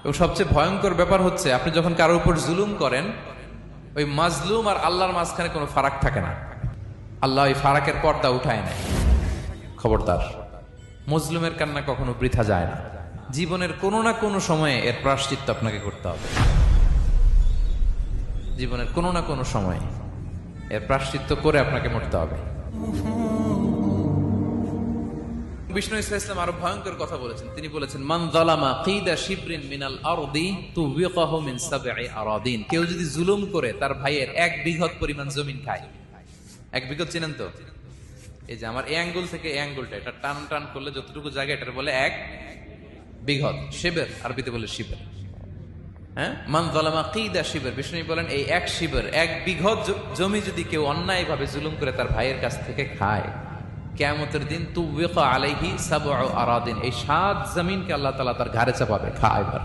এবং সবচেয়ে ভয়ঙ্কর ব্যাপার হচ্ছে আপনি যখন কারোর উপর জুলুম করেন, ওই মাজলুম আর আল্লাহর মাঝখানে কোনো ফারাক থাকে না। আল্লাহ ওই ফারাকের পর্দা উঠায় নেয়। খবরদার, মজলুমের কান্না কখনো বৃথা যায় না। জীবনের কোনো না কোনো সময়ে এর প্রায়শ্চিত্ত আপনাকে করতে হবে। জীবনের কোনো না কোনো সময়ে এর প্রায়শ্চিত্ত করে আপনাকে মরতে হবে। বিষ্ণু ইসলাম আরো ভয়ঙ্কর কথা বলেছেন। তিনি বলেছেন, মান যালামা কিদা শিবরিন মিনাল আরদি তুবিকাহু মিন সাবঈ আরাদিন। কেউ যদি জুলুম করে তার ভাইয়ের 1 বিঘত পরিমাণ জমিন খায়। 1 বিঘত চিনেন তো? এই যে আমার এই আঙ্গুল থেকে এই আঙ্গুলটা, এটা টান টান করলে যতটুকু জায়গা, এটা বলে 1 বিঘত। শিবের আরবিতে বলে শিবের। হ্যাঁ, মান যালামা কিদা শিবর। বিষ্ণু বলেন এই 1 শিবর, 1 বিঘত জমি যদি কেউ অন্যায়ভাবে জুলুম করে তার ভাইয়ের কাছ থেকে খায়, কিয়ামতের দিন তুবিকা আলাইহি সাবউ আরাদিন, এই 7 জমিনকে আল্লাহ তাআলা তার ঘাড়ে চাপাবে, খা এবার।